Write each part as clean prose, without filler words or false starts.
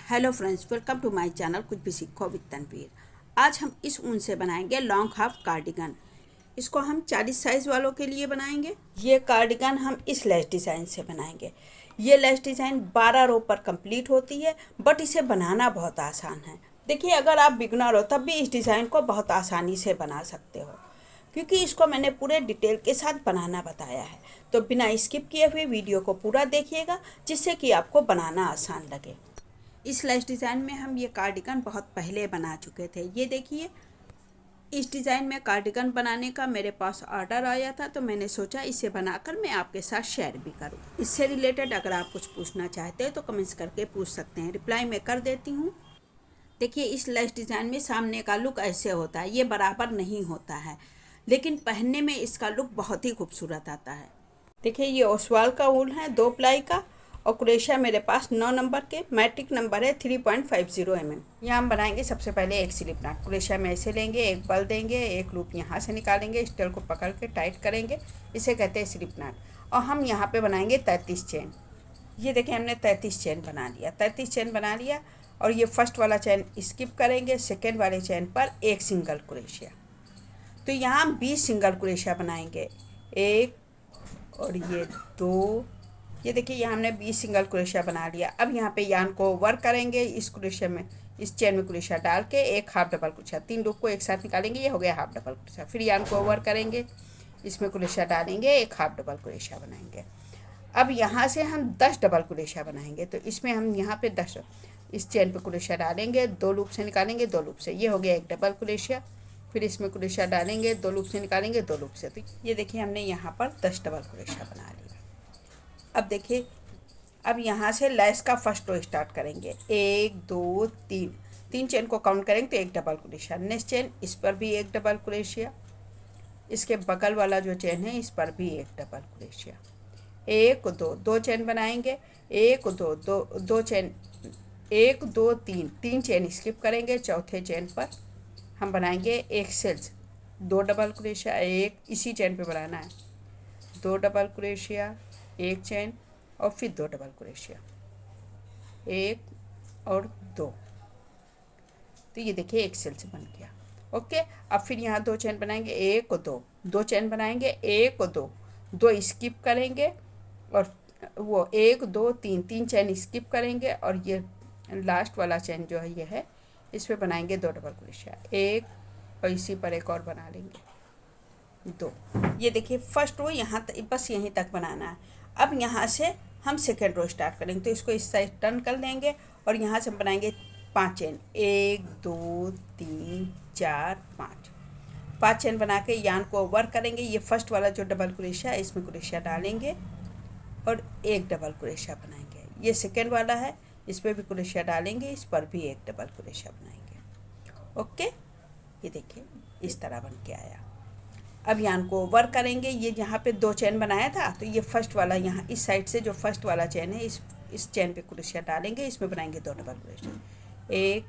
Hello friends, welcome to my channel कुछ भी सीखो विद तनवीर। आज हम इस ऊन से बनाएंगे लॉन्ग हाफ कार्डिगन। इसको हम 40 साइज़ वालों के लिए बनाएंगे। ये कार्डिगन हम इस लेस डिज़ाइन से बनाएंगे। ये लेस डिज़ाइन 12 रो पर कंप्लीट होती है, बट इसे बनाना बहुत आसान है। देखिए, अगर आप बिगनर हो तब भी इस डिज़ाइन को बहुत आसानी से बना सकते हो, क्योंकि इसको मैंने पूरे डिटेल के साथ बनाना बताया है। तो बिना स्किप किए हुए वीडियो को पूरा देखिएगा, जिससे कि आपको बनाना आसान लगे। इस लेस डिज़ाइन में हम ये कार्डिगन बहुत पहले बना चुके थे। ये देखिए, इस डिज़ाइन में कार्डिगन बनाने का मेरे पास ऑर्डर आया था, तो मैंने सोचा इसे बनाकर मैं आपके साथ शेयर भी करूं। इससे रिलेटेड अगर आप कुछ पूछना चाहते हैं तो कमेंट्स करके पूछ सकते हैं, रिप्लाई मैं कर देती हूँ। देखिए, इस लेस डिज़ाइन में सामने का लुक ऐसे होता है। ये बराबर नहीं होता है, लेकिन पहनने में इसका लुक बहुत ही खूबसूरत आता है। देखिए, ये ओसवाल का ऊन है 2 प्लाई का, और क्रोशिया मेरे पास 9 नंबर के, मैट्रिक नंबर है 3.50 mm। यहाँ हम बनाएंगे सबसे पहले एक स्लिप नॉट। क्रोशिया में ऐसे लेंगे, एक बल देंगे, एक लूप यहाँ से निकालेंगे, स्टेल को पकड़ के टाइट करेंगे, इसे कहते हैं स्लिप नॉट। और हम यहाँ पे बनाएंगे 33 चेन। ये देखें, हमने 33 चेन बना लिया। 33 चेन बना लिया, और ये फर्स्ट वाला चेन स्किप करेंगे, सेकेंड वाले चेन पर एक सिंगल क्रोशिया। तो यहाँ हम 20 सिंगल क्रोशिया बनाएंगे, एक और ये 2। ये देखिए, यहाँ हमने 20 सिंगल क्रोशिया बना लिया। अब यहाँ पे यान को वर्क करेंगे, इस क्रोशिया में, इस चेन में क्रोशिया डाल के एक हाफ डबल क्रोशिया, 3 लूप को एक साथ निकालेंगे, ये हो गया हाफ डबल क्रोशिया। फिर यान को ओवर करेंगे, इसमें क्रोशिया डालेंगे, एक हाफ डबल क्रोशिया बनाएंगे। अब यहाँ से हम 10 डबल क्रोशिया बनाएंगे। तो इसमें हम यहाँ पे 10 इस चेन पे क्रोशिया डालेंगे, 2 लूप से निकालेंगे, 2 लूप से, ये हो गया एक डबल क्रोशिया। फिर इसमें क्रोशिया डालेंगे, 2 लूप से निकालेंगे, 2 लूप से। तो ये देखिए, हमने यहाँ पर 10 डबल क्रोशिया बना लिया। अब देखिए, अब यहाँ से लेस का फर्स्ट रो स्टार्ट करेंगे, 1 2 3, 3 चेन को काउंट करेंगे तो एक डबल क्रोशिया। नेक्स्ट चेन, इस पर भी एक डबल क्रोशिया, इसके बगल वाला जो चेन है इस पर भी एक डबल क्रोशिया। 1 2, 2 चेन बनाएंगे, 1 2 2, 2 चेन, 1 2 3, 3 चेन स्किप करेंगे। चौथे चेन पर हम बनाएंगे एक सेल्स, 2 डबल क्रोशिया, एक इसी चेन पे बनाना है, 2 डबल क्रोशिया, एक चेन, और फिर 2 डबल क्रोशिया, 1 और 2। तो ये देखिए, एक सेल्स बन गया। ओके, अब फिर यहाँ 2 चेन बनाएंगे, 1 2, 2 चेन बनाएंगे, 1 2, 2 स्किप करेंगे, और वो 1 2 3, 3 चेन स्किप करेंगे, और ये लास्ट वाला चेन जो है ये है, इस पर बनाएंगे 2 डबल क्रोशिया, एक, और इसी पर एक और बना लेंगे 2। ये देखिए, फर्स्ट रो यहाँ बस यहीं तक बनाना है। अब यहाँ से हम सेकेंड रो स्टार्ट करेंगे, तो इसको इस साइड टर्न कर देंगे, और यहाँ से हम बनाएंगे 5 चेन, 1 2 3 4 5, 5 चेन बना के यान को वर्क करेंगे। ये फर्स्ट वाला जो डबल क्रोशिया है इसमें क्रोशिया डालेंगे, और एक डबल क्रोशिया बनाएंगे। ये सेकेंड वाला है, इस पर भी क्रोशिया डालेंगे, इस पर भी एक डबल क्रोशिया बनाएंगे। ओके, ये देखिए, इस तरह बन के आया। अब यान को ओवर करेंगे। ये यहाँ पे 2 चेन बनाया था, तो ये फर्स्ट वाला, यहाँ इस साइड से जो फर्स्ट वाला चेन है, इस चेन पे क्रोशिया डालेंगे, इसमें बनाएंगे 2 डबल क्रोशिया, एक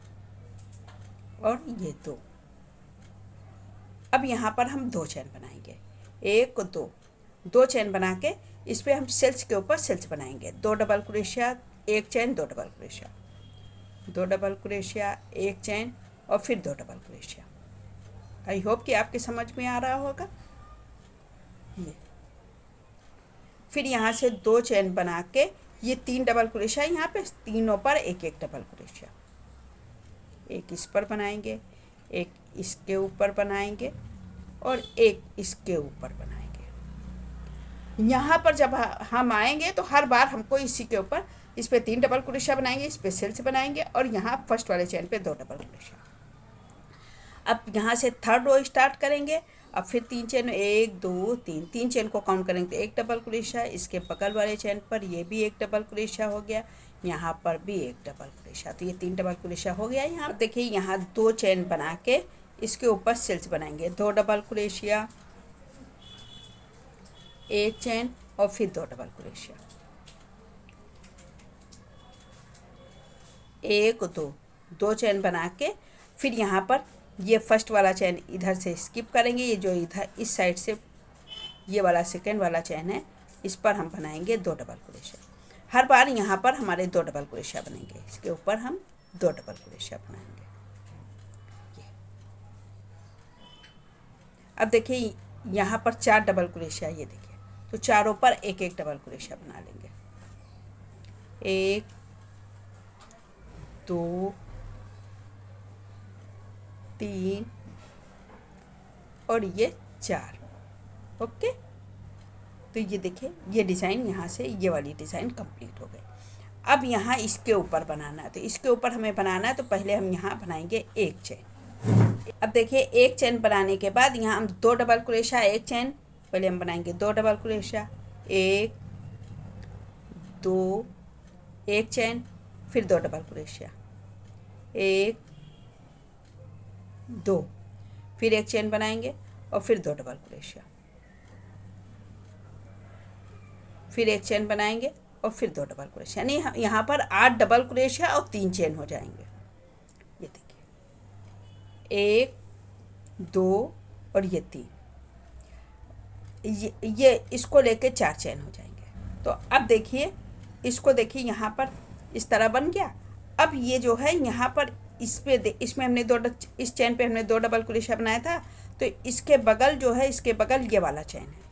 और ये 2। अब यहाँ पर हम 2 चेन बनाएंगे, 1 2, 2 चेन बना के इस पर हम सेल्स के ऊपर सेल्स बनाएंगे, 2 डबल क्रोशिया, एक chain, 2 double crochet, 2 double crochet, एक चेन, और फिर 2 डबल क्रोशिया। आई होप कि आपके समझ में आ रहा होगा। ये फिर यहाँ से 2 चेन बना के ये 3 डबल क्रोशिया, यहाँ पे तीनों पर एक एक डबल क्रोशिया, एक इस पर बनाएंगे, एक इसके ऊपर बनाएंगे, और एक इसके ऊपर बनाएंगे। यहाँ पर जब हम आएंगे तो हर बार हमको इसी के ऊपर, इस पर 3 डबल क्रोशिया बनाएंगे, इस पर सेल्स बनाएंगे, और यहाँ फर्स्ट वाले चेन पे 2 डबल क्रोशिया। अब यहाँ से थर्ड रो स्टार्ट करेंगे। अब फिर 3 चेन, 1 2 3, 3 चेन को काउंट करेंगे तो एक डबल क्रोशिया, इसके बगल वाले चेन पर ये भी एक डबल क्रोशिया हो गया, यहाँ पर भी एक डबल क्रोशिया। तो ये 3 डबल क्रोशिया हो गया। यहाँ देखिए, यहाँ 2 चेन बना के इसके ऊपर सेल्स बनाएंगे, 2 डबल क्रोशिया, एक चेन, और फिर 2 डबल क्रोशिया, 1 2, 2 चेन बना के फिर यहाँ पर ये फर्स्ट वाला चेन इधर से स्किप करेंगे, ये जो इधर इस साइड से ये वाला सेकेंड वाला चेन है, इस पर हम बनाएंगे 2 डबल क्रोशिया। हर बार यहाँ पर हमारे 2 डबल क्रोशिया बनेंगे। इसके ऊपर हम 2 डबल क्रोशिया बनाएंगे। अब देखिए यहाँ पर 4 डबल क्रोशिया, ये देखिए, तो चारों पर एक एक डबल क्रोशिया बना लेंगे। 1 2 3 और ये 4। ओके, तो ये देखिए ये डिज़ाइन यहाँ से ये वाली डिज़ाइन कंप्लीट हो गई। अब यहाँ इसके ऊपर बनाना है, तो इसके ऊपर हमें बनाना है, तो पहले हम यहाँ बनाएंगे एक चेन। अब देखिए एक चेन बनाने के बाद यहाँ हम 2 डबल क्रोशिया, एक चेन, पहले हम बनाएंगे 2 डबल क्रोशिया, 1 2, एक चेन, फिर 2 डबल क्रोशिया, 1 2, फिर एक चेन बनाएंगे और फिर 2 डबल क्रोशिया, फिर एक चेन बनाएंगे और फिर 2 डबल क्रोशिया, यानी यहाँ पर 8 डबल क्रोशिया और 3 चेन हो जाएंगे। ये देखिए 1 2 और ये 3, ये इसको लेके 4 चेन हो जाएंगे। तो अब देखिए इसको देखिए यहाँ पर इस तरह बन गया। अब ये जो है यहाँ पर इसमें हमने इस चेन पे हमने 2 डबल क्रोशिया बनाया था, तो इसके बगल जो है, इसके बगल ये वाला चेन है,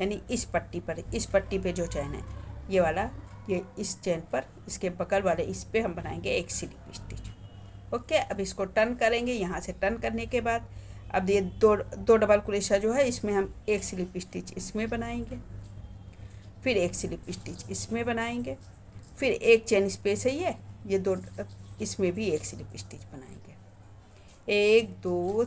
यानी इस पट्टी पे जो चेन है ये वाला, ये इस चेन पर इसके बगल वाले इस पे हम बनाएंगे एक स्लिप स्टिच। ओके, अब इसको टर्न करेंगे। यहाँ से टर्न करने के बाद अब ये दो डबल क्रोशिया जो है इसमें हम एक स्लिप स्टिच इसमें बनाएंगे, फिर एक स्लिप स्टिच इसमें बनाएंगे, फिर एक चेन स्पेस है ये 2, इसमें भी एक स्लिप स्टिच बनाएंगे। 1 2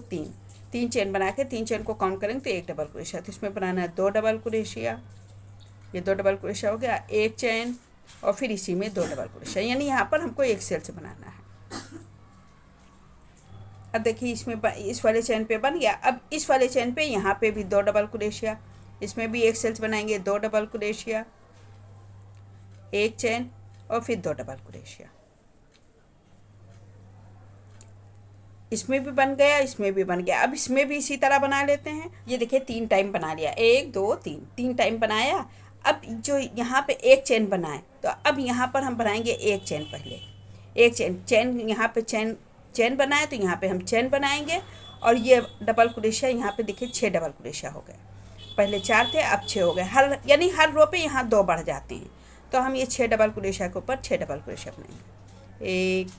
3 चेन बना के 3 चेन को काउंट करेंगे तो एक डबल क्रोशिया, तो इसमें बनाना है 2 डबल क्रोशिया, ये 2 डबल क्रोशिया हो गया, एक चेन और फिर इसी में 2 डबल क्रोशिया, यानी यहाँ पर हमको एक सेल से बनाना है। अब देखिए इसमें इस वाले चेन पे बन गया। अब इस वाले चेन पे यहाँ पे भी 2 डबल क्रोशिया, इसमें भी एक सेल्स बनाएंगे, 2 डबल क्रोशिया, एक चेन और फिर 2 डबल क्रोशिया, इसमें भी बन गया, इसमें भी बन गया। अब इसमें भी इसी तरह बना लेते हैं। ये देखिए 3 टाइम बना लिया, 1 2 3 टाइम बनाया। अब जो यहाँ पे एक चेन बनाए, तो अब यहाँ पर हम बनाएंगे एक चेन, पहले एक चेन यहाँ पे चेन बनाए, तो यहाँ पे हम चेन बनाएंगे और ये डबल क्रोशिया यहाँ पे देखिए 6 डबल क्रोशिया हो गए, पहले 4 थे अब 6 हो गए। यानी हर रो पे यहाँ 2 बढ़ जाते हैं, तो हम ये 6 डबल क्रोशिया के ऊपर 6 डबल क्रोशिया बनाएंगे। 1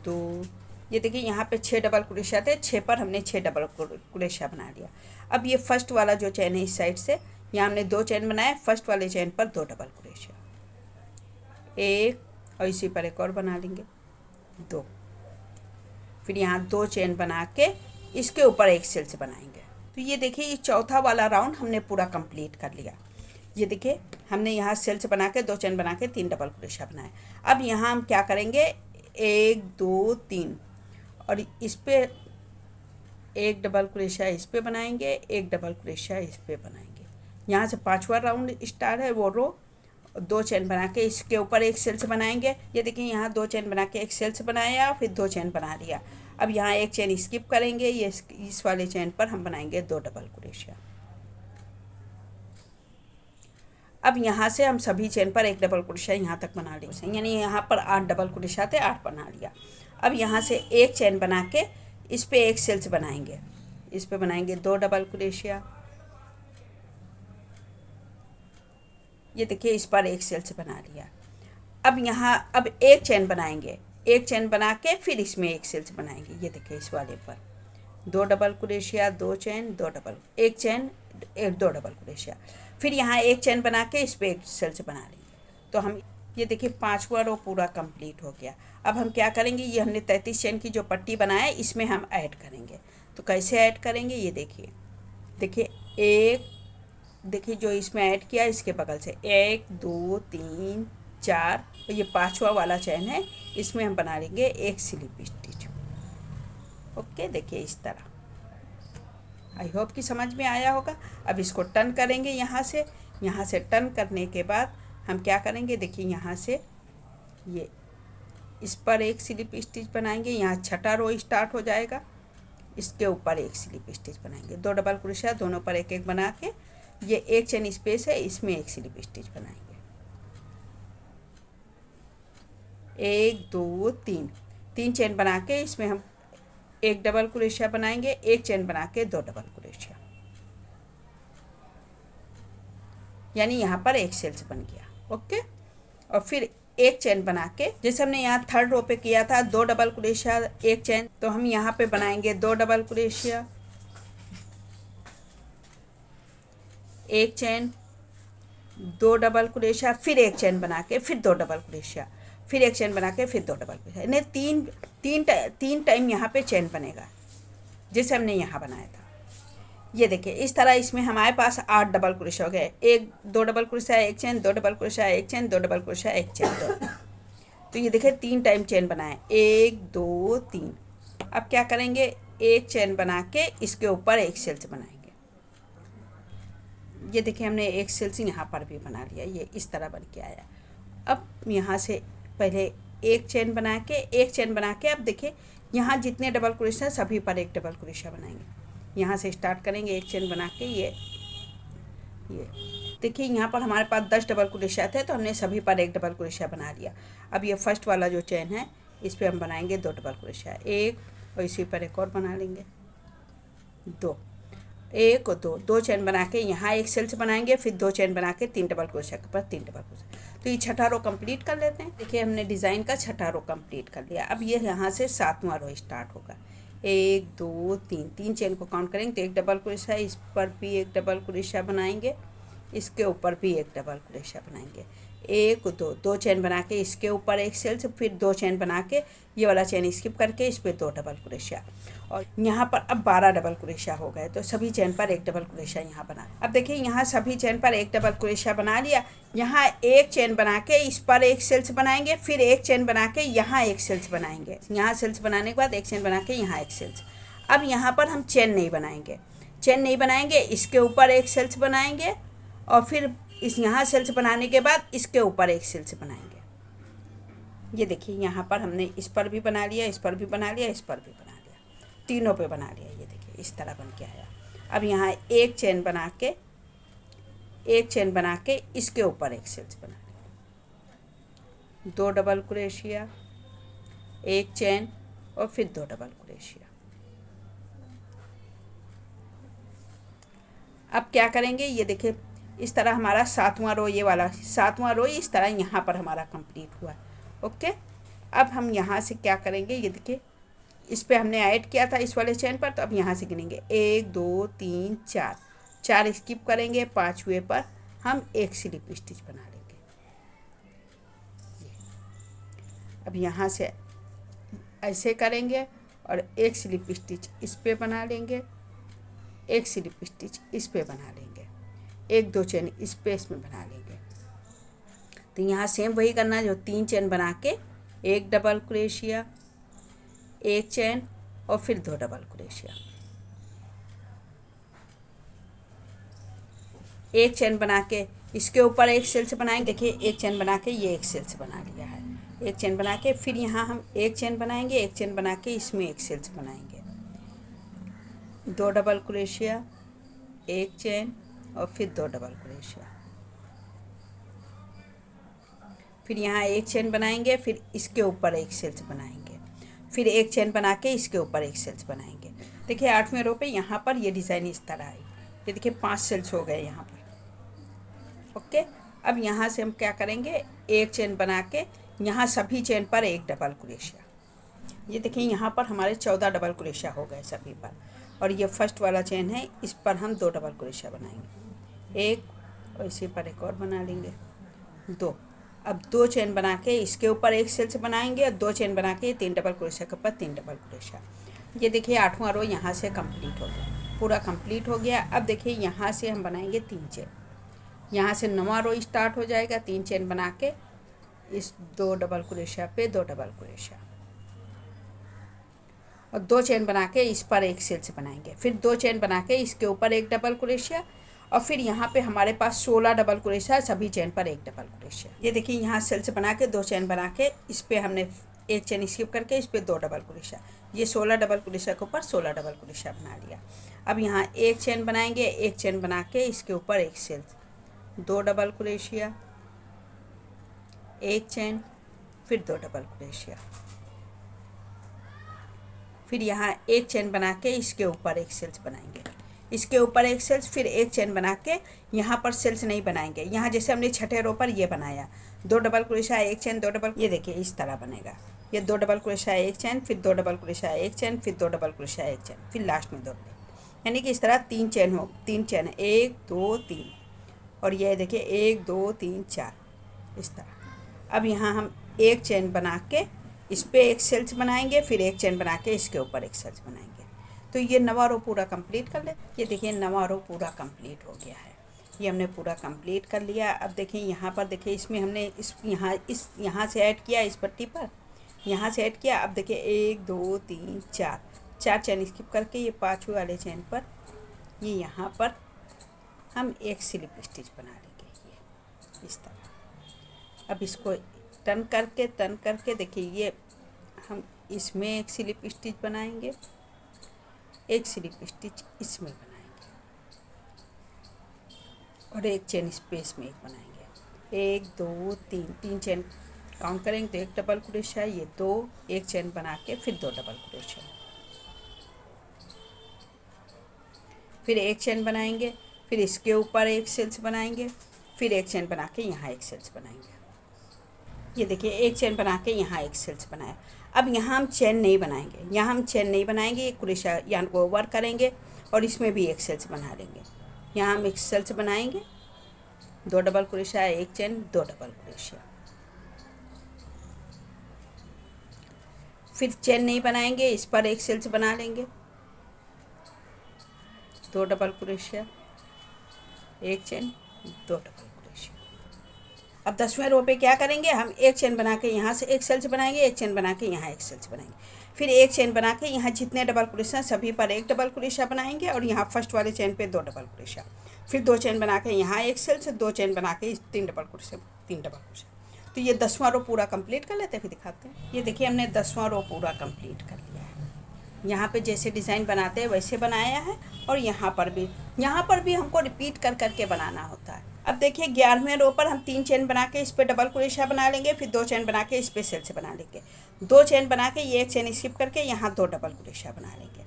2, ये देखिए यहाँ पे 6 डबल क्रोशिया थे, 6 पर हमने 6 डबल क्रोशिया बना लिया। अब ये फर्स्ट वाला जो चेन है इस साइड से, यहाँ हमने 2 चेन बनाए, फर्स्ट वाले चेन पर 2 डबल क्रोशिया, 1 और इसी पर एक और बना लेंगे 2, फिर यहाँ 2 चेन बना के इसके ऊपर एक सेल्स बनाएंगे। तो ये देखिए ये चौथा वाला राउंड हमने पूरा कंप्लीट कर लिया। ये देखिए हमने यहाँ सेल्स बना के 2 चेन बना के 3 डबल क्रोशिया बनाए। अब यहाँ हम क्या करेंगे, 1 2 3 और इस पे एक डबल क्रोशिया इस पे बनाएंगे, एक डबल क्रोशिया इस पे बनाएंगे। यहाँ से 5वां राउंड स्टार्ट है, वो रो 2 चेन बना के इसके ऊपर एक सेल्स बनाएंगे। ये देखिए यहाँ 2 चेन बना के एक सेल्स बनाया, फिर 2 चेन बना लिया। अब यहाँ एक चेन स्किप करेंगे, ये इस वाले चेन पर हम बनाएंगे 2 डबल क्रोशिया। अब यहाँ से हम सभी चेन पर एक डबल क्रोशिया यहाँ तक बना लेंगे, यानी यहाँ पर 8 डबल क्रोशिया थे, 8 बना लिया। अब यहाँ से एक चेन बना के इस पे एक सेल्स बनाएंगे, इस पे बनाएंगे 2 डबल क्रोशिया। ये देखिए इस पर एक सेल्स बना लिया। अब यहाँ अब एक चेन बनाएंगे, एक चेन बना के फिर इसमें एक सेल्स बनाएंगे। ये देखिए इस वाले पर 2 डबल क्रोशिया, 2 चेन, 2 डबल, एक चेन, 2 डबल क्रोशिया, फिर यहाँ एक चेन बना के इस पर एक सेल्स बना लेंगे। तो हम ये देखिए 5वां रो पूरा कंप्लीट हो गया। अब हम क्या करेंगे, ये हमने 33 चेन की जो पट्टी बनाया है इसमें हम ऐड करेंगे। तो कैसे ऐड करेंगे, ये देखिए एक, देखिए जो इसमें ऐड किया इसके बगल से 1 2 3 4 और ये 5वां वाला चेन है, इसमें हम बना लेंगे एक स्लिप स्टिच। ओके, देखिए इस तरह। आई होप कि समझ में आया होगा। अब इसको टर्न करेंगे यहाँ से टर्न करने के बाद हम क्या करेंगे, देखिए यहाँ से ये इस पर एक स्लिप स्टिच बनाएंगे, यहाँ 6ठा रो स्टार्ट हो जाएगा, इसके ऊपर एक स्लिप स्टिच बनाएंगे, 2 डबल क्रोशिया दोनों पर एक एक बना के, ये एक चेन स्पेस है इसमें एक स्लिप स्टिच बनाएंगे। 1 2 3, 3 चेन बना के इसमें हम एक डबल क्रोशिया बनाएंगे, एक चेन बना के 2 डबल क्रोशिया, यानी यहाँ पर एक सेल्स बन गया। ओके, और फिर एक चेन बना के, जैसे हमने यहाँ थर्ड रो पे किया था 2 डबल क्रोशिया एक चेन, तो हम यहाँ पे बनाएंगे 2 डबल क्रोशिया, एक चेन, 2 डबल क्रोशिया, फिर एक चेन बना के फिर 2 डबल क्रोशिया, फिर एक चेन बना के फिर 2 डबल क्रोशिया, यानी तीन टाइम यहाँ पे चेन बनेगा जैसे हमने यहाँ बनाया था। ये देखिए इस तरह इसमें हमारे पास 8 डबल क्रोशिया हो गए, 2 डबल क्रोशिया एक चेन, 2 डबल क्रोशिया एक चेन, 2 डबल क्रोशिया एक चेन, 2। तो ये देखिए 3 टाइम चेन बनाए, 1 2 3। अब क्या करेंगे, एक चेन बना के इसके ऊपर एक सेल्स बनाएंगे। ये देखिए हमने एक सेल्स यहाँ पर भी बना लिया, ये इस तरह बन के आया। अब यहाँ से पहले एक चेन बना के अब देखिए यहाँ जितने डबल क्रोशिया सभी पर एक डबल क्रोशिया बनाएंगे। यहाँ से स्टार्ट करेंगे एक चेन बना के, ये देखिए यहाँ पर हमारे पास 10 डबल क्रोशिया थे, तो हमने सभी पर एक डबल क्रोशिया बना लिया। अब ये फर्स्ट वाला जो चेन है इस पर हम बनाएंगे 2 डबल क्रोशिया, एक और इसी पर एक और बना लेंगे 2, 1 और 2 चेन बना के यहाँ एक सेल्स बनाएंगे, फिर 2 चेन बना के 3 डबल क्रोशिया के पास 3 डबल क्रोशिया। तो ये छठा रो कंप्लीट कर लेते हैं। देखिए हमने डिज़ाइन का छठा रो कंप्लीट कर लिया। अब ये यहाँ से 7वां रो स्टार्ट होगा, 1 2 3 चेन को काउंट करेंगे तो एक डबल क्रोशिया, इस पर भी एक डबल क्रोशिया बनाएंगे, इसके ऊपर भी एक डबल क्रोशिया बनाएंगे, 1 2 चेन बना के इसके ऊपर एक सेल्स, फिर 2 चेन बना के ये वाला चेन स्किप करके इस पर 2 डबल क्रोशिया, और यहाँ पर अब 12 डबल क्रोशिया हो गए। तो सभी चेन पर एक डबल क्रोशिया यहाँ बना। अब देखिए यहाँ सभी चेन पर एक डबल क्रोशिया बना लिया, यहाँ एक चेन बना के इस पर एक सेल्स बनाएंगे, फिर एक चेन बना के यहाँ एक सेल्स बनाएंगे, यहाँ सेल्स बनाने के बाद एक चेन बना के यहाँ एक सेल्स। अब यहाँ पर हम चेन नहीं बनाएंगे, इसके ऊपर एक सेल्स बनाएंगे, और फिर इस यहाँ सेल्स बनाने के बाद इसके ऊपर एक सेल्स बनाएंगे। ये देखिए यहाँ पर हमने इस पर भी बना लिया, इस पर भी बना लिया, इस पर भी बना लिया, तीनों पे बना लिया। ये देखिए इस तरह बन के आया। अब यहाँ एक चेन बना के इसके ऊपर एक सेल्स बना लिया, 2 डबल क्रोशिया, एक चेन और फिर 2 डबल क्रोशिया। अब क्या करेंगे, ये देखिए इस तरह हमारा 7वां रो, ये वाला 7वां रो इस तरह यहाँ पर हमारा कंप्लीट हुआ। ओके, अब हम यहाँ से क्या करेंगे, ये देखिए इस पे हमने ऐड किया था इस वाले चेन पर, तो अब यहाँ से गिनेंगे 1 2 3 4 स्किप करेंगे, 5वें पर हम एक स्लिप स्टिच बना लेंगे। अब यहाँ से ऐसे करेंगे और एक स्लिप स्टिच इस पे बना लेंगे, एक स्लिप स्टिच इस पे बना लेंगे, 1 2 चेन इस पे इसमें बना लेंगे। तो यहाँ सेम वही करना जो 3 चेन बना के एक डबल क्रोशिया, एक चेन और फिर 2 डबल क्रोशिया, एक चेन बना के इसके ऊपर एक सेल्स बनाएंगे। देखिए एक चेन बना के ये एक सेल्स बना लिया है, एक चेन बना के फिर यहाँ हम एक चेन बनाएंगे, एक चेन बना के इसमें एक सेल्स बनाएंगे, 2 डबल क्रोशिया, एक चेन और फिर 2 डबल क्रोशिया, फिर यहाँ एक चेन बनाएंगे, फिर इसके ऊपर एक सेल्स बनाएंगे, फिर एक चेन बना के इसके ऊपर एक सेल्स बनाएंगे। देखिए 8वें रो पे यहाँ पर ये डिज़ाइन इस तरह आई। ये देखिए 5 सेल्स हो गए यहाँ पर। ओके, अब यहाँ से हम क्या करेंगे, एक चेन बना के यहाँ सभी चेन पर एक डबल क्रोशिया। ये देखिए यहाँ पर हमारे 14 डबल क्रोशिया हो गए सभी पर, और ये फर्स्ट वाला चेन है, इस पर हम 2 डबल क्रोशिया बनाएंगे, एक और इसी पर एक और बना लेंगे, 2। अब 2 चेन बना के इसके ऊपर एक सेल्स बनाएंगे और 2 चेन बना के 3 डबल क्रोशिया के ऊपर 3 डबल क्रोशिया। ये देखिए 8वां रो यहाँ से कंप्लीट हो गया, पूरा कंप्लीट हो गया। अब देखिए यहाँ से हम बनाएंगे 3 चेन, यहाँ से 9वां रो स्टार्ट हो जाएगा। 3 चेन बना के इस 2 डबल क्रोशिया पे 2 डबल क्रोशिया, और 2 चेन बना के इस पर एक सेल्स बनाएंगे, फिर 2 चेन बना के इसके ऊपर एक डबल क्रोशिया, और फिर यहाँ पे हमारे पास 16 डबल क्रोशिया, सभी चेन पर एक डबल क्रोशिया। ये देखिए यहाँ सेल्स बना के 2 चेन बना के इस पे हमने एक चेन स्किप करके इस पे 2 डबल क्रोशिया, ये 16 डबल क्रोशिया के ऊपर 16 डबल क्रोशिया बना लिया। अब यहाँ एक चेन बनाएंगे, एक चेन बना के इसके ऊपर एक सेल्स, 2 डबल क्रोशिया, एक चेन फिर 2 डबल क्रोशिया, फिर यहाँ एक चेन बना के इसके ऊपर एक सेल्स बनाएंगे, इसके ऊपर एक सेल्स, फिर एक चेन बना के यहाँ पर सेल्स नहीं बनाएंगे। यहाँ जैसे हमने छठे रो पर ये बनाया 2 डबल क्रोशिया एक चेन 2 डबल, ये देखिए इस तरह बनेगा। ये 2 डबल क्रोशिया एक चेन, फिर 2 डबल क्रोशिया एक चेन, फिर 2 डबल क्रोशिया एक चेन, फिर लास्ट में 2, यानी कि इस तरह 3 चेन हो, 3 चेन 1 2 3, और ये देखिए 1 2 3 4 इस तरह। अब यहाँ हम एक चेन बना के इस पर एक सेल्स बनाएंगे, फिर एक चेन बना के इसके ऊपर एक सेल्स बनाएंगे। तो ये 9वां रो पूरा कंप्लीट कर ले। ये देखिए 9वां रो पूरा कंप्लीट हो गया है, ये हमने पूरा कंप्लीट कर लिया। अब देखिए यहाँ पर देखिए इसमें हमने यहाँ से ऐड किया, इस पट्टी पर यहाँ से ऐड किया। अब देखिए 1 2 3 4 चेन स्किप करके ये 5वें वाले चेन पर ये यहाँ पर हम एक स्लिप स्टिच बना लेंगे, ये इस तरह। अब इसको टर्न करके देखिए ये हम इसमें एक स्लिप स्टिच बनाएंगे, एक स्लिप स्टिच इसमें बनाएंगे, और एक चेन स्पेस में एक बनाएंगे। 1 2 3 3 चेन काउंट करेंगे तो एक डबल क्रोशिया, ये 2, एक चेन बना के फिर 2 डबल क्रोशिया, फिर एक चेन बनाएंगे, फिर इसके ऊपर एक सेल्स बनाएंगे, फिर एक चेन बना के यहाँ एक सेल्स बनाएंगे। ये देखिए एक चेन बना के यहाँ एक सेल्स बनाया। अब यहाँ हम चेन नहीं बनाएंगे, यहाँ हम चेन नहीं बनाएंगे, क्रोशिया यान को ओवर करेंगे और इसमें भी एक सेल्स बना लेंगे। यहाँ हम एक सेल्स बनाएंगे, 2 डबल क्रोशिया एक चेन 2 डबल क्रोशिया, फिर चेन नहीं बनाएंगे, इस पर एक सेल्स बना लेंगे, 2 डबल क्रोशिया एक चेन 2 डबल क्रोशिया। अब 10वें रो पे क्या करेंगे, हम एक चेन बना के यहाँ से एक सेल्स बनाएंगे, एक चेन बना के यहाँ एक सेल्स बनाएंगे, फिर एक चेन बना के यहाँ जितने डबल क्रोशिया सभी पर एक डबल क्रोशिया बनाएंगे, और यहाँ फर्स्ट वाले चेन पे 2 डबल क्रोशिया, फिर 2 चेन बना के यहाँ एक सेल्स, 2 चेन बना के 3 डबल क्रोशिया 3 डबल क्रोशिया। तो ये 10वां रो पूरा कंप्लीट कर लेते हैं, फिर दिखाते हैं। ये देखिए हमने 10वां रो पूरा कंप्लीट कर लिया है। यहाँ पे जैसे डिज़ाइन बनाते हैं वैसे बनाया है, और यहाँ पर भी हमको रिपीट करके बनाना होता है। अब देखिए 11वें रो पर हम 3 चेन बना के इस पर डबल क्रोशिया बना लेंगे, फिर 2 चेन बना के इस पर सेल्स बना लेंगे, 2 चेन बना के ये एक चेन स्किप करके यहाँ 2 डबल क्रोशिया बना लेंगे,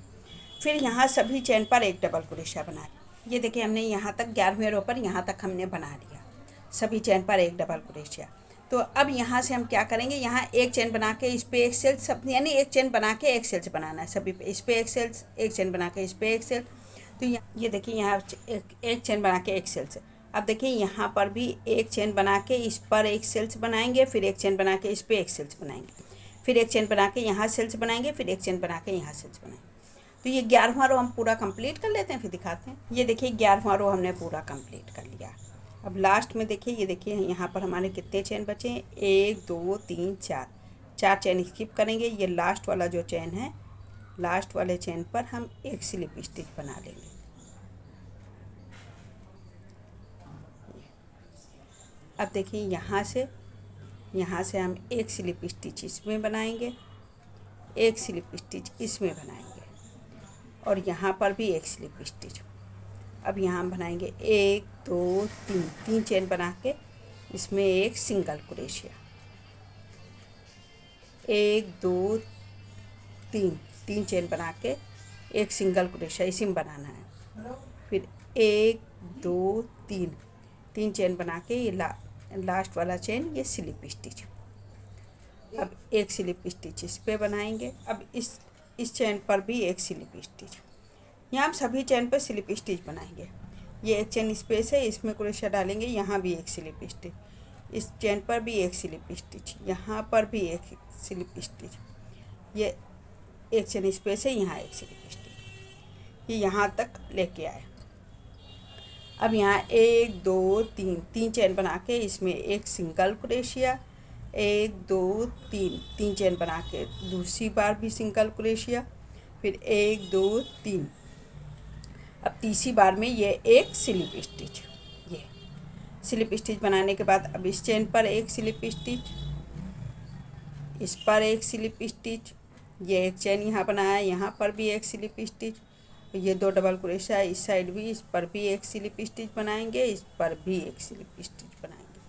फिर यहाँ सभी चेन पर एक डबल क्रोशिया बना लेंगे। ये देखिए हमने यहाँ तक 11वें रो पर यहाँ तक हमने बना लिया, सभी चेन पर एक डबल क्रोशिया। तो अब यहाँ से हम क्या करेंगे, यहाँ एक चेन बना के इस पर एक सेल्स, सब यानी एक चेन बना के एक सेल्स बनाना है सभी पे, इस पर एक सेल्स, एक चेन बना के इस पर एक सेल्स। तो ये देखिए यहाँ एक चेन बना के एक सेल्स। अब देखिए यहाँ पर भी एक चेन बना के इस पर एक सेल्स बनाएंगे, फिर एक चेन बना के इस पर एक सेल्स बनाएंगे, फिर एक चेन बना के यहाँ सेल्स बनाएंगे, फिर एक चेन बना के यहाँ सेल्स बनाएंगे। तो ये 11वां रो हम पूरा कंप्लीट कर लेते हैं, फिर दिखाते हैं। ये देखिए 11वां रो हमने पूरा कंप्लीट कर लिया। अब लास्ट में देखिए, ये देखिए यहाँ पर हमारे कितने चेन बचे हैं, 1 2 3 4 चेन स्किप करेंगे। ये लास्ट वाला जो चेन है, लास्ट वाले चेन पर हम एक स्लिप स्टिच बना लेंगे। अब देखिए यहाँ से हम एक स्लिप स्टिच इसमें बनाएंगे, एक स्लिप स्टिच इसमें बनाएंगे, और यहाँ पर भी एक स्लिप स्टिच। अब यहाँ हम बनाएंगे 1 2 3 चेन बना के इसमें एक सिंगल क्रोशिया, 1 2 3 चेन बना के एक सिंगल क्रोशिया इसी में बनाना है, फिर 1 2 3 चेन बना के ये लास्ट वाला चेन ये स्लिप स्टिच। अब एक स्लिप स्टिच इस पे बनाएंगे। अब इस चेन पर भी एक स्लिप स्टिच, यहाँ हम सभी चेन पर स्लिप स्टिच बनाएंगे। ये एक चेन स्पेस है, इसमें क्रोशिया डालेंगे, यहाँ भी एक स्लिप स्टिच, इस चेन पर भी एक स्लिप स्टिच, यहाँ पर भी एक स्लिप स्टिच, ये एक चेन स्पेस है, यहाँ एक स्लिप स्टिच, ये यहाँ तक लेके आए। अब यहाँ 1 2 3 चेन बना के इसमें एक सिंगल क्रोशिया, 1 2 3 चेन बना के दूसरी बार भी सिंगल क्रोशिया, फिर 1 2 3। अब तीसरी बार में ये एक स्लिप स्टिच, ये स्लिप स्टिच बनाने के बाद अब इस चेन पर एक स्लिप स्टिच, इस पर एक स्लिप स्टिच, ये एक चेन यहाँ बनाया, यहाँ पर भी एक स्लिप स्टिच, ये 2 डबल क्रोशिया इस साइड भी, इस पर भी एक स्लिप स्टिच बनाएंगे, इस पर भी एक स्लिप स्टिच बनाएंगे।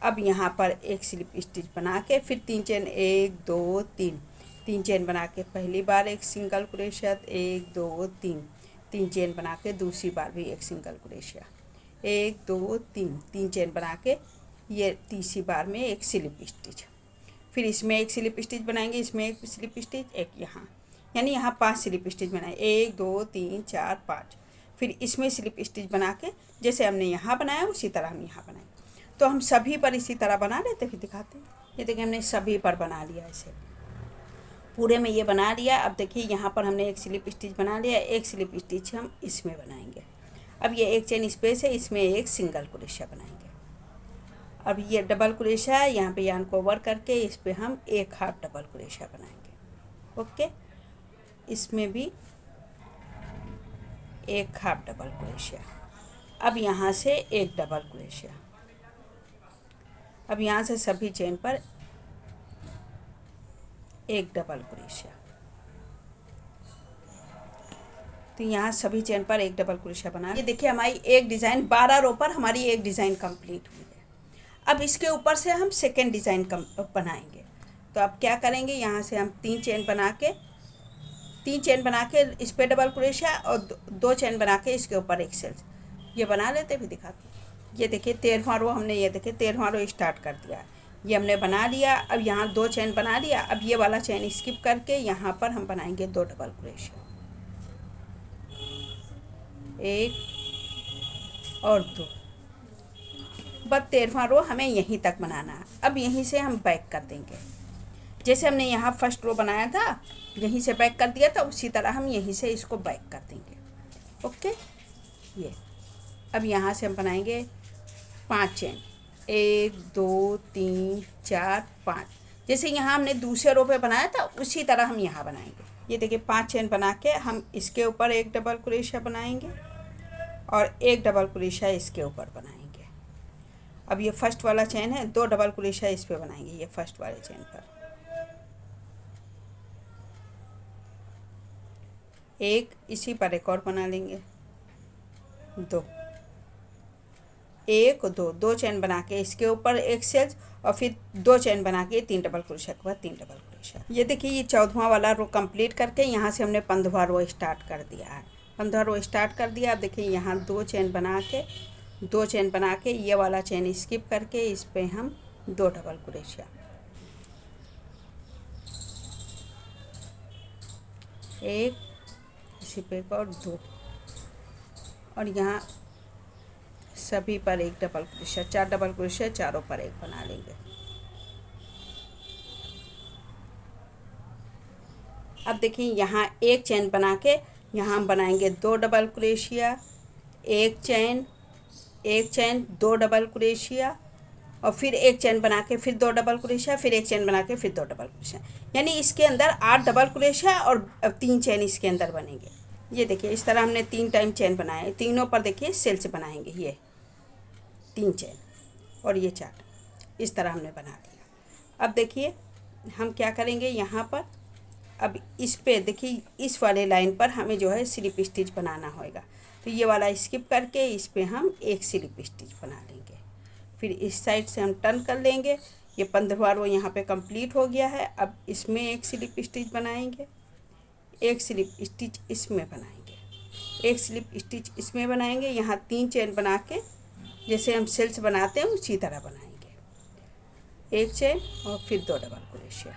अब यहाँ पर एक स्लिप स्टिच बना के फिर 3 चेन, 1 2 3 चेन बना के पहली बार एक सिंगल क्रोशिया, 1 2 3 चेन बना के दूसरी बार भी एक सिंगल क्रोशिया, 1 2 3 चेन बना के ये तीसरी बार में एक स्लिप स्टिच। फिर इसमें एक स्लिप स्टिच बनाएंगे, इसमें एक स्लिप स्टिच, एक यहाँ, यानी यहाँ 5 स्लिप स्टिच बनाए, 1 2 3 4 5। फिर इसमें स्लिप स्टिच बना के जैसे हमने यहाँ बनाया उसी तरह हम यहाँ बनाएंगे। तो हम सभी पर इसी तरह बना लेते, फिर दिखाते हैं। ये देखिए हमने सभी पर बना लिया, ऐसे पूरे में ये बना लिया। अब देखिए यहाँ पर हमने एक स्लिप स्टिच बना लिया, एक स्लिप स्टिच हम इसमें बनाएंगे। अब ये एक चेन स्पेस है, इसमें एक सिंगल क्रोशिया बनाएंगे। अब ये डबल क्रोशिया है, यहाँ पे यान को ओवर करके इस पर हम एक हाफ डबल क्रोशिया बनाएंगे। ओके, इसमें भी एक हाफ डबल क्रोशिया। अब यहाँ से एक डबल क्रोशिया। अब यहाँ से सभी चेन पर एक डबल क्रोशिया। तो यहाँ सभी चेन पर एक डबल क्रोशिया बना। ये देखिए हमारी एक डिज़ाइन 12 रो पर हमारी एक डिज़ाइन कंप्लीट हुई है। अब इसके ऊपर से हम सेकेंड डिज़ाइन बनाएंगे। तो अब क्या करेंगे, यहाँ से हम 3 चेन बना के इस पर डबल क्रोशिया और 2 चेन बना के इसके ऊपर एक सेल्स, ये बना लेते भी दिखाते। ये देखिए 13वां रो हमने, ये देखिए 13वां रो स्टार्ट कर दिया, ये हमने बना लिया। अब यहाँ 2 चेन बना लिया। अब ये वाला चेन स्किप करके यहाँ पर हम बनाएंगे 2 डबल क्रोशिया, 1 और 2। बस 13वां रो हमें यहीं तक बनाना है। अब यहीं से हम बैक कर देंगे, जैसे हमने यहाँ फर्स्ट रो बनाया था यहीं से बैक कर दिया था, उसी तरह हम यहीं से इसको बैक कर देंगे। ओके, ये अब यहाँ से हम बनाएंगे 5 चेन, 1 2 3 4 5। जैसे यहाँ हमने दूसरे रो पे बनाया था उसी तरह हम यहाँ बनाएंगे। ये देखिए 5 चेन बना के हम इसके ऊपर एक डबल क्रोशिया बनाएंगे और एक डबल क्रोशिया इसके ऊपर बनाएंगे। अब ये फर्स्ट वाला चेन है, 2 डबल क्रोशिया इस पे बनाएंगे, ये फर्स्ट वाले चेन पर, एक इसी पर एक और बना लेंगे, 2 1 2 चेन बना के इसके ऊपर एक सेल्स और फिर 2 चेन बना के 3 डबल क्रोशिया के बाद 3 डबल क्रोशिया। ये देखिए ये 14वां वाला रो कंप्लीट करके यहाँ से हमने 15वां रो स्टार्ट कर दिया है। 15वां रो स्टार्ट कर दिया। अब देखिए यहाँ 2 चेन बना के ये वाला चेन स्किप करके इस पे हम 2 डबल क्रोशिया, 1 इसी पे एक और 2, और यहाँ सभी पर एक डबल क्रोशिया, 4 डबल क्रोशिया चारों पर एक बना लेंगे। अब देखिए यहाँ एक चेन बना के यहाँ हम बनाएंगे 2 डबल क्रोशिया, एक चेन 2 डबल क्रोशिया और फिर एक चेन बना के फिर 2 डबल क्रोशिया, फिर एक चेन बना के फिर 2 डबल क्रोशिया, यानी इसके अंदर 8 डबल क्रोशिया और 3 चेन इसके अंदर बनेंगे। ये देखिए इस तरह हमने 3 टाइम चेन बनाए, तीनों पर देखिए सेल्स बनाएंगे, ये 3 चेन और ये 4, इस तरह हमने बना दिया। अब देखिए हम क्या करेंगे यहाँ पर, अब इस पे देखिए इस वाले लाइन पर हमें जो है स्लिप स्टिच बनाना होगा। तो ये वाला स्किप करके इस पे हम एक स्लिप स्टिच बना लेंगे। फिर इस साइड से हम टर्न कर लेंगे। ये 15वां रो यहाँ पे कंप्लीट हो गया है। अब इसमें एक स्लिप स्टिच बनाएंगे, एक स्लिप स्टिच इसमें बनाएंगे, एक स्लिप स्टिच इसमें बनाएंगे। यहाँ 3 चेन बना के जैसे हम सेल्स बनाते हैं उसी तरह बनाएंगे, एक चेन और फिर 2 डबल क्रोशिया।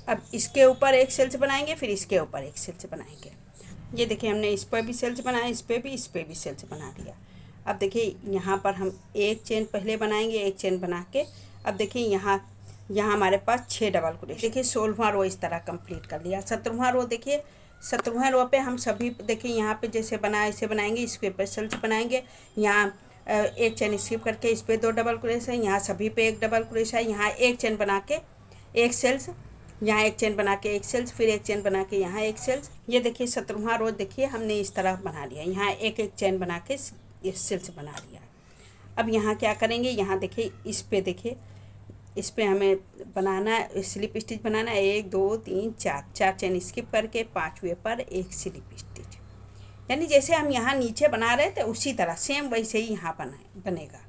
अब इसके ऊपर एक सेल्स बनाएंगे, फिर इसके ऊपर एक सेल्स बनाएंगे। ये देखिए हमने इस पर भी सेल्स बनाया, इस पर भी सेल्स बना दिया। अब देखिए यहाँ पर हम एक चेन पहले बनाएंगे, एक चेन बना के अब देखिए यहाँ हमारे पास 6 डबल क्रोशिया। देखिए 16वां रो इस तरह कंप्लीट कर लिया। 17वां रो देखिए, 17वें रो पे हम सभी देखिए यहाँ पे जैसे बना ऐसे बनाएंगे, इसके ऊपर सेल्स बनाएंगे। यहाँ एक चेन स्किप करके इस पर 2 डबल क्रोशिया, यहाँ सभी पे एक डबल क्रोशिया, यहाँ एक चेन बना के एक सेल्स, यहाँ एक चेन बना के एक सेल्स, फिर एक चेन बना के यहाँ एक सेल्स। ये देखिए 17वां रो देखिए हमने इस तरह बना लिया, यहाँ एक एक चेन बना के सेल्स बना लिया। अब यहाँ क्या करेंगे, यहाँ देखिए इस पे देखिए इस पे हमें बनाना स्लिप स्टिच बनाना है। 1 2 3 4 चेन स्किप करके 5वें पर एक स्लिप स्टिच, यानी जैसे हम यहाँ नीचे बना रहे थे उसी तरह सेम वैसे ही यहाँ बनेगा।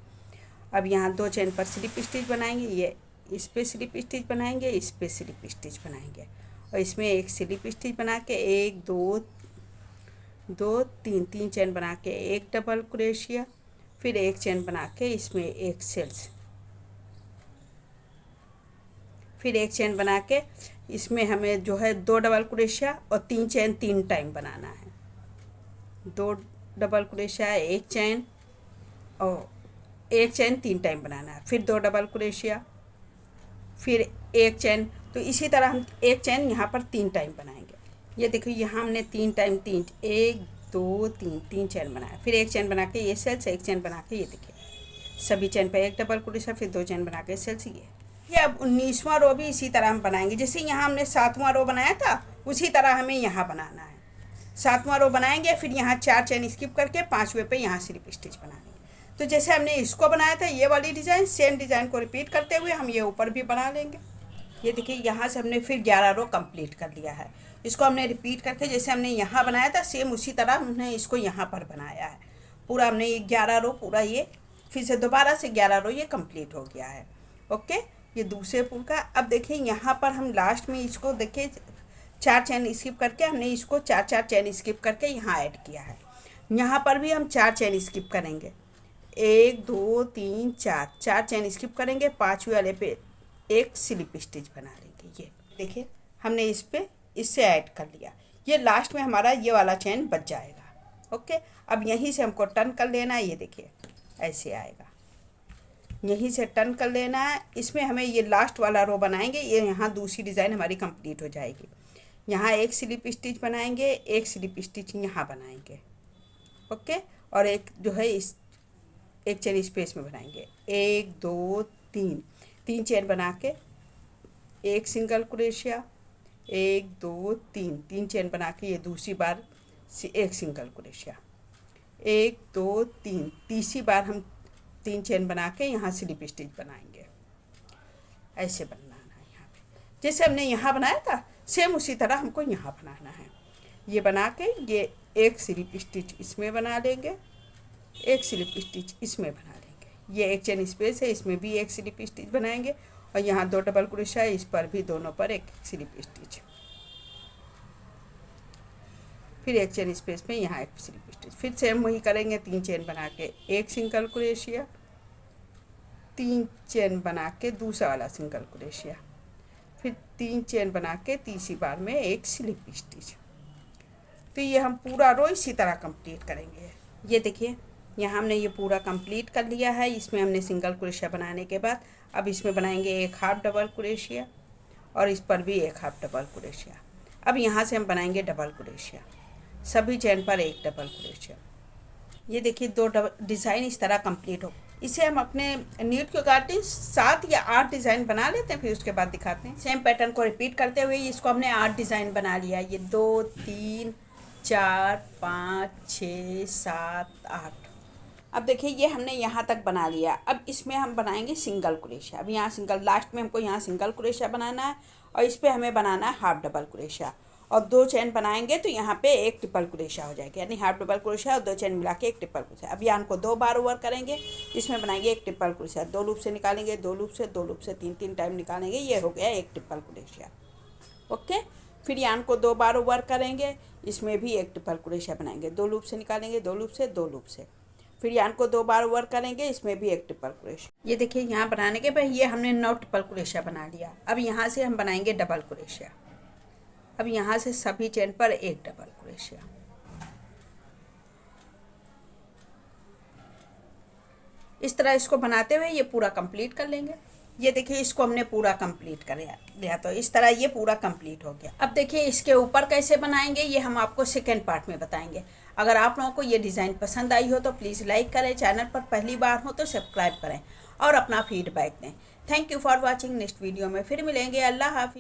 अब यहाँ 2 चेन पर स्लिप स्टिच बनाएंगे, ये इस पे स्लिप स्टिच बनाएंगे, इस पे स्लिप स्टिच बनाएंगे और इसमें एक स्लिप स्टिच बना के 1 2 2 3 3 चेन बना के एक डबल क्रोशिया, फिर एक चेन बना के इसमें एक सेल्स, फिर एक चेन बना के इसमें हमें जो है 2 डबल क्रोशिया और 3 चेन 3 टाइम बनाना है। 2 डबल क्रोशिया, एक चेन और एक चेन 3 टाइम बनाना है, फिर 2 डबल क्रोशिया, फिर एक चेन। तो इसी तरह हम एक चेन यहाँ पर 3 टाइम बनाएंगे। ये देखो यहाँ हमने 3 टाइम 3 1 2 3 चेन बनाया, फिर एक चेन बना के ये सेल्स, एक चेन बना के ये देखिए सभी चेन पे एक डबल क्रोशिया, फिर 2 चेन बना के सेल्स। ये अब 19वां रो भी इसी तरह हम बनाएंगे। जैसे यहाँ हमने 7वां रो बनाया था उसी तरह हमें यहाँ बनाना है। 7वां रो बनाएंगे, फिर यहाँ 4 चेन स्किप करके 5वें पे यहाँ स्लिप स्टिच बनाएंगे। तो जैसे हमने इसको बनाया था ये वाली डिज़ाइन, सेम डिज़ाइन को रिपीट करते हुए हम ये ऊपर भी बना लेंगे। ये देखिए यहाँ से हमने फिर 11 रो कंप्लीट कर लिया है। इसको हमने रिपीट करके जैसे हमने यहाँ बनाया था सेम उसी तरह हमने इसको यहाँ पर बनाया है। पूरा हमने ये 11 रो पूरा ये फिर से दोबारा से 11 रो ये कंप्लीट हो गया है। ओके, ये दूसरे पुल का। अब देखिए यहाँ पर हम लास्ट में इसको देखिए 4 चेन स्किप करके हमने इसको 4 चेन स्किप करके यहाँ ऐड किया है। यहाँ पर भी हम 4 चेन स्किप करेंगे, 1 2 3 4 चेन स्किप करेंगे, 5वें वाले पे एक स्लिप स्टिच बना लेंगे। ये देखिए हमने इस पे इससे ऐड कर लिया। ये लास्ट में हमारा ये वाला चेन बच जाएगा। ओके, अब यहीं से हमको टर्न कर लेना है। ये देखिए ऐसे आएगा, यहीं से टर्न कर लेना है। इसमें हमें ये लास्ट वाला रो बनाएंगे। ये यहाँ दूसरी डिज़ाइन हमारी कंप्लीट हो जाएगी। यहाँ एक स्लिप स्टिच बनाएंगे, एक स्लिप स्टिच यहाँ बनाएंगे। ओके, और एक जो है इस एक चेन स्पेस में बनाएंगे, 1 2 3 चेन बना के एक सिंगल क्रोशिया, 1 2 3 चेन बना के ये दूसरी बार एक सिंगल क्रोशिया, 1 2 3 तीसरी बार हम 3 चेन बना के यहाँ स्लिप स्टिच बनाएंगे। ऐसे बनाना है यहाँ पे जैसे हमने यहाँ बनाया था सेम उसी तरह हमको यहाँ बनाना है। ये बना के ये एक स्लिप स्टिच इसमें बना लेंगे, एक स्लिप स्टिच इसमें बना लेंगे। ये एक चेन स्पेस है, इसमें भी एक स्लिप स्टिच बनाएंगे और यहाँ 2 डबल क्रोशिया है, इस पर भी दोनों पर एक स्लिप स्टिच, फिर एक चेन स्पेस में यहाँ एक स्लिप स्टिच, फिर सेम वही करेंगे। 3 चेन बना के एक सिंगल क्रोशिया, 3 चेन बना के दूसरा वाला सिंगल क्रोशिया, फिर 3 चेन बना के तीसरी बार में एक स्लिप स्टिच। तो ये हम पूरा रो इसी तरह कंप्लीट करेंगे। ये देखिए यहाँ हमने ये पूरा कंप्लीट कर लिया है। इसमें हमने सिंगल क्रोशिया बनाने के बाद अब इसमें बनाएंगे एक हाफ डबल क्रोशिया और इस पर भी एक हाफ डबल क्रोशिया। अब यहाँ से हम बनाएंगे डबल क्रोशिया, सभी चेन पर एक डबल क्रोशिया। ये देखिए 2 डिज़ाइन इस तरह कंप्लीट हो। इसे हम अपने नीड के अकॉर्डिंग 7 या 8 डिज़ाइन बना लेते हैं, फिर उसके बाद दिखाते हैं। सेम पैटर्न को रिपीट करते हुए इसको हमने 8 डिज़ाइन बना लिया। ये 2 3 4 5 6 7 8। अब देखिए ये हमने यहाँ तक बना लिया। अब इसमें हम बनाएंगे सिंगल क्रोशिया। अब यहाँ सिंगल लास्ट में हमको यहाँ सिंगल क्रोशिया बनाना है और इस पर हमें बनाना है हाफ डबल क्रोशिया और 2 चेन बनाएंगे तो यहाँ पे एक ट्रिपल क्रोशिया हो जाएगा, यानी हाफ डबल क्रोशिया और 2 चेन मिला के एक ट्रिपल क्रोशिया। अब यहाँ को 2 बार ओवर करेंगे, इसमें बनाएंगे एक ट्रिपल क्रोशिया, 2 लूप से निकालेंगे, 2 लूप से 2 लूप से 3 टाइम निकालेंगे। ये हो गया एक ट्रिपल क्रोशिया। ओके, फिर यहाँ को 2 बार ओवर करेंगे, इसमें भी एक ट्रिपल क्रोशिया बनाएंगे, 2 लूप से निकालेंगे, 2 लूप से 2 लूप से, फिर यहाँ को 2 बार ओवर करेंगे, इसमें भी एक ट्रिपल क्रोशिया। ये देखिए यहाँ बनाने के बाद ये हमने 9 ट्रिपल क्रोशिया बना लिया। अब यहाँ से हम बनाएंगे डबल क्रोशिया। अब यहाँ से सभी चेन पर एक डबल क्रोशिया। इस तरह इसको बनाते हुए ये पूरा कंप्लीट कर लेंगे। ये देखिए इसको हमने पूरा कंप्लीट कर लिया, तो इस तरह ये पूरा कंप्लीट हो गया। अब देखिए इसके ऊपर कैसे बनाएंगे ये हम आपको सेकेंड पार्ट में बताएंगे। अगर आप लोगों को ये डिज़ाइन पसंद आई हो तो प्लीज़ लाइक करें, चैनल पर पहली बार हो तो सब्सक्राइब करें और अपना फीडबैक दें। Thank you for watching. Next video में फिर मिलेंगे। अल्लाह हाफिज़।